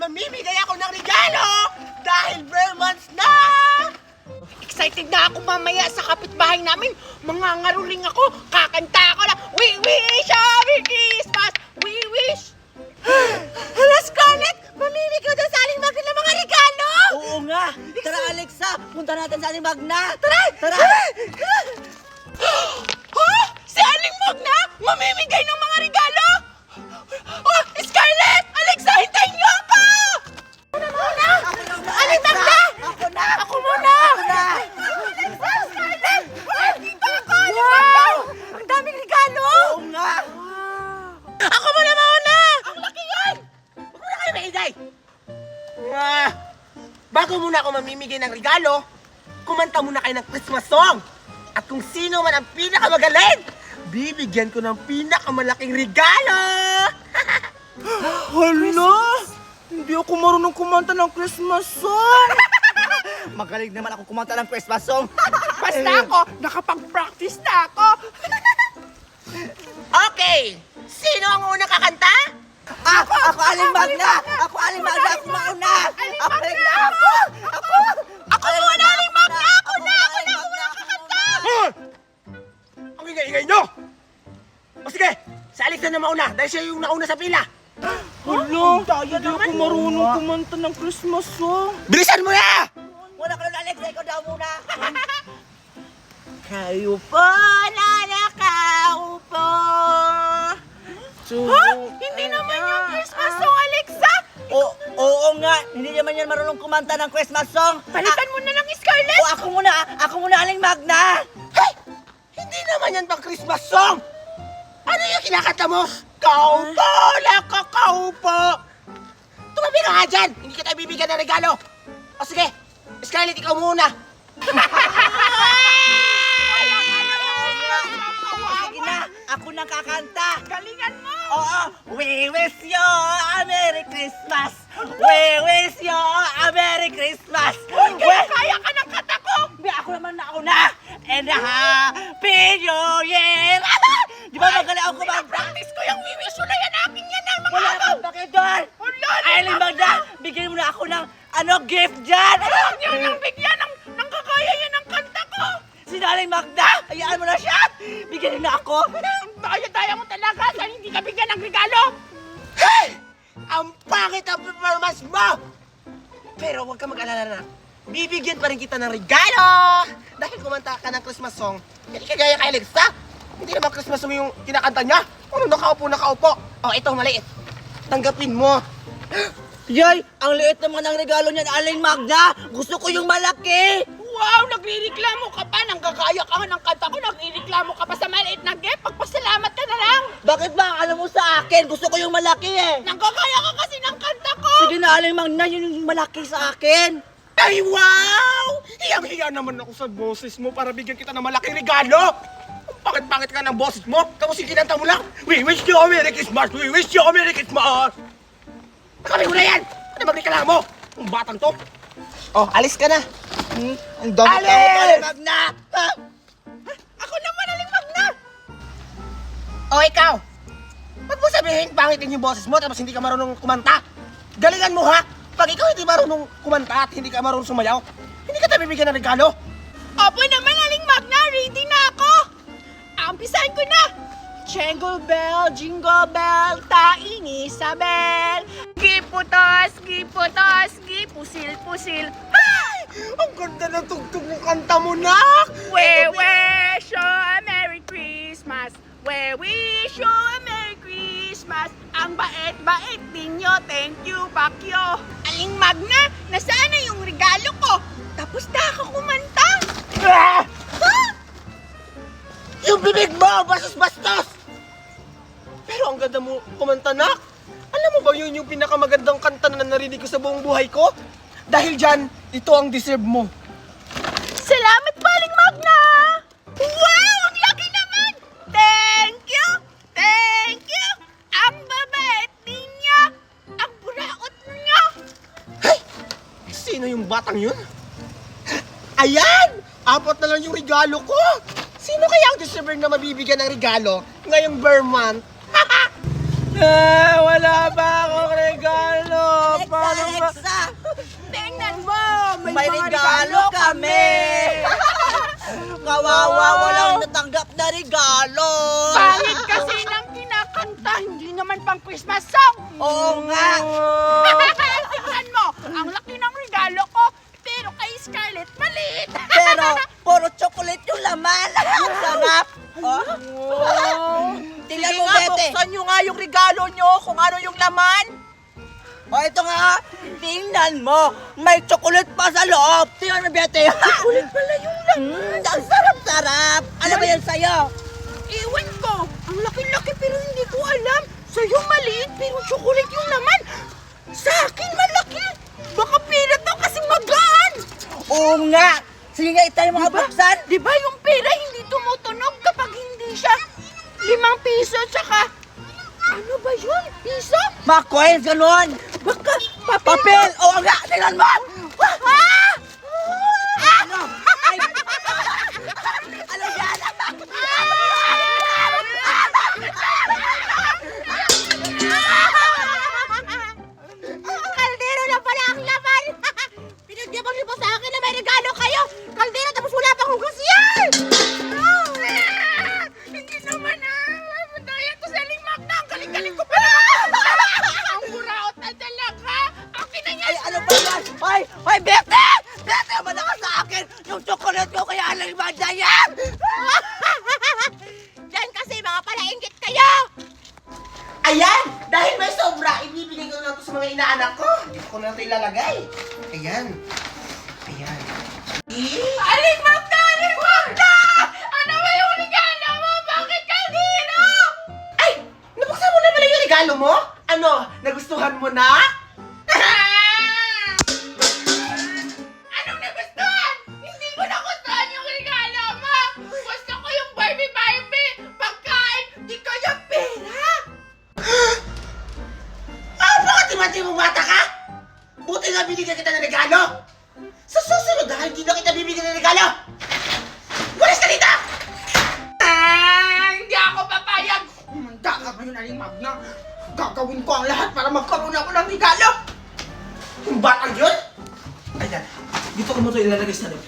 mamimigay ako ng regalo dahil bare months na! Excited na ako mamaya sa kapitbahay namin. Mangangaruling ako, kakanta ako na, we wish a Merry Christmas! We wish! Hala, Scarlett! Mamimigay ka daw sa Aling Magna ng mga regalo! Oo nga! Tara, Alexa! Punta natin sa Aling Magna! Tara! Tara! Ha? Si Aling Magna? Mamimigay ng mga regalo? Oh, Scarlett! Alexa, hintayin niyo ako! Aling Magna! Ako na! Ako muna! Ako na! Alexa! Scarlett! Oh, dito ako! Aling Magna! Ang daming regalo! Oo nga! Ako muna mauna! Ang laki yan! Huwag muna kayo maingay! Bago muna ako mamimigay ng regalo, kumanta muna kayo ng Christmas song! At kung sino man ang pinakamagaling, bibigyan ko ng pinakamalaking regalo! Hala! Hindi ako marunong kumanta ng Christmas song! Magaling naman ako kumanta ng Christmas song! Basta ako, nakapag-practice na ako! Okay! Sino ang unang kakanta? Ako Aling Magna! Ako Aling Magna! Ako mauna! Aling Ako Magna! Aling Magna! Ako! Ako muna, Aling Magna! Ako na kakanta! Ang ingay-ingay nyo! O sige, si Alex na mauna dahil siya yung nauna sa pila. Hala! Hindi ako marunong kumanta ng Christmas song! Bilisan mo na! Muna ka na, Alexa! Ikaw daw muna! Kayo po na nakaupo. Ha? Hindi naman yung Christmas song, Alexa! Oo nga! Hindi naman yan marunong kumanta ng Christmas song! Palitan mo na lang, Scarlett! O ako muna! Ako muna, Aling Magna! Hey! Hindi naman yan pang Christmas song! Ano yung kinakanta mo? Kaupo na kakaupo! Tumabi ka nga dyan! Hindi kita bibigyan ng regalo! O sige, Scarlett, ikaw muna! Sige na! Ako nang kakanta! Galingan mo! Oo! We wish you a Merry Christmas! We wish you a Merry Christmas! Kaya ka ng kanta ko! Ako naman na ako na! And a Happy New Year! Di ba magaling ako kumanta? Practice ko yung wiwish na yan! Akin yan ang mga Wala agaw! kang bakit doon! Aling Magna! Bigyan mo na ako ng gift dyan! Huwag niyo nang bigyan ng kakaya yan ang kanta ko! Si Aling Magna! Hayaan mo na siya! Bigyan mo na ako! Daya-daya mo talaga sa hindi ka bigyan ng regalo! Hey! Ang pangit ang performance mo! Pero huwag ka mag-alala na. Bibigyan pa rin kita ng regalo! Dahil kumanta ka ng Christmas song, hindi kagaya kay Alexa. Hindi naman Christmas song yung kinakanta niya. Ano nakaupo. Oh, ito maliit. Tanggapin mo. Yay! Ang liit naman ng regalo niyan, Aling Magna! Gusto ko yung malaki! Wow! Nagre-reklamo ka pa. Nanggagaya ka nga ng kanta ko. Nagre-reklamo ka pa sa maliit na gift. Pagpasalamat ka na lang. Bakit ba? Alam mo sa akin, gusto ko yung malaki eh! Nanggagaya ka kasi ng kanta ko. Sige na, Aling Magna, yun yung malaki sa akin! Ay, wow! Hiyang-hiya naman ako sa boses mo para bigyan kita ng malaking regalo! Bakit ka ng boses mo? Tapos yung kinanta mo lang, we wish you a Merry Christmas! We wish you a Merry Christmas! Nakami ko na yan! Ano magreklamo? Ang batang to! Oh, alis ka na! Ang dami Aling! tao, Aling Magna! Ha? Ako naman, Aling Magna! O, ikaw! Ba't mo sabihin pangit din yung boses mo tapos hindi ka marunong kumanta? Galingan mo, ha? Pag ikaw hindi marunong kumanta at hindi ka marunong sumayaw, hindi ka tayo bibigyan ng regalo. Opo naman, Aling Magna. Ready na ako. Umpisahan ko na. Jingle bell, taing Isabel. Giputos, gipusil. Ay! Ang ganda ng tugtog ng kanta mo, nak! We wish you a Merry Christmas. We wish you a Merry Christmas. Ang bait-bait ninyo. Thank you, Bakyo. Aling Magna, nasaan na yung regalo ko? Tapos na ako kumanta. Ah! Ah! Yung bibig mo, bastos-bastos! Pero ang ganda mo kumanta, nak. Alam mo ba yun yung pinakamagandang kanta na narinig ko sa buong buhay ko? Dahil dyan, ito ang deserve mo. Salamat po, Aling Magna! Wow! Ang laki naman! Thank you! Ang babait ninyo! Ang buraot ninyo! Hey! Sino yung batang yun? Ayan! 4 na lang yung regalo ko! Sino kaya ang deserving na mabibigyan ng regalo ngayong Vermont? Wala ba akong regalo? Paano mo! May mga regalo kami! Kawawa, walang natanggap na regalo! Pangit kasi ng kinakanta, hindi naman pang Christmas song! Oo nga! Tingnan mo, ang laki ng regalo ko, pero kay Scarlett maliit! Pero, puro chocolate yung laman! Ang sarap! Oh. Tingnan mo, Bete! buksan nyo nga yung regalo nyo kung ano yung laman! O, ito nga! Tingnan mo! May chocolate pa sa loob! Tingnan mo, Bete! Kulit pala yung laman! Ang sarap-sarap! Ano ba yan sa'yo? Ewan ko, ang laki-laki pero hindi ko alam. Sa'yo maliit pero chocolate yung laman. Sa akin malaki. Baka pera to kasi magaan. Oo nga! Sige nga, itay mga buksan! Di ba yung pera hindi tumutunog kapag hindi siya 5 piso tsaka ano ba yun? Piso? Mga coins, ganun! Baka Papel! Oo nga! Tingnan mo! Ah! Ano? Ay! Ano yan? Kaldero na pala ang laman! Pinagyabang niyo pa sa akin na may regalo kayo! Kaldero tapos wala pang hugas yan! Hindi naman madaya ko sa limak na! Ang galing-galing ko pa naman! Ang buraot na talaga! Akin na yan! Ay, ano ba yan? Ay! Ay, Bete! Bete, naman ka sa akin! Yung chocolate ko kaya alang ibanda yan! Diyan kasi mga palainggit kayo! Ayan! Dahil may sobra, ibibigay ko na ito sa mga inaanak ko. Dito ko na ito ilalagay. Ayan. Ayan. Aling Magda! Aling Magda! Ano ba yung regalo mo? Bakit kaldero? Ay! Nabuksan mo na pala yung regalo mo? Ano? Nagustuhan mo na? Anong nagustuhan? Hindi ko nagustuhan yung regalo mo! Gusto ko yung Barbie Barbie! Pagkain, di kaya pera! Ah, bakit timati mo bata ka? Buti nga binigyan kita ng regalo. Sa susunod na, hindi na kita bibigyan ng regalo. Walis ka dito! Hindi ako papayag! Humanda ka ngayon, Aling Magna! Gagawin ko ang lahat para magkaroon ako ng regalo! Yung batang yun? Ayan. Dito ko mo ito ilalagay sa loob.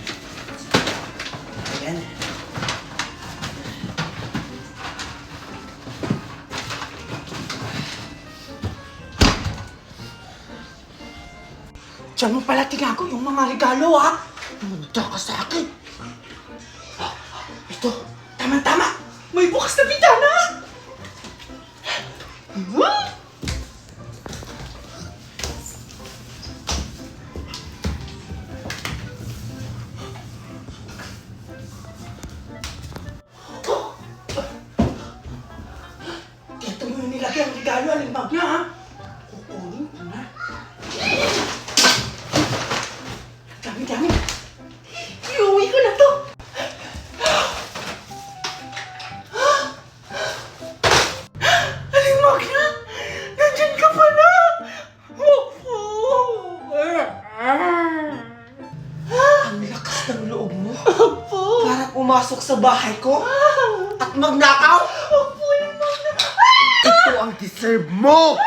Ayan. Diyan mo pala tinago yung mga regalo, ha? Munda ka sa akin. Ito, tama-tama. May bukas na bintana. Ito mo yung nilagay ang regalo, Aling Magna, ha? Kukunin ko na. Dami-dami. Iuwi ko na to. Aling Magna, nandyan ka pala. Opo. Ang lakas ng loob mo. Opo. Para pumasok sa bahay ko at magnakaw. Opo, Aling Magna. Ito ang deserve mo.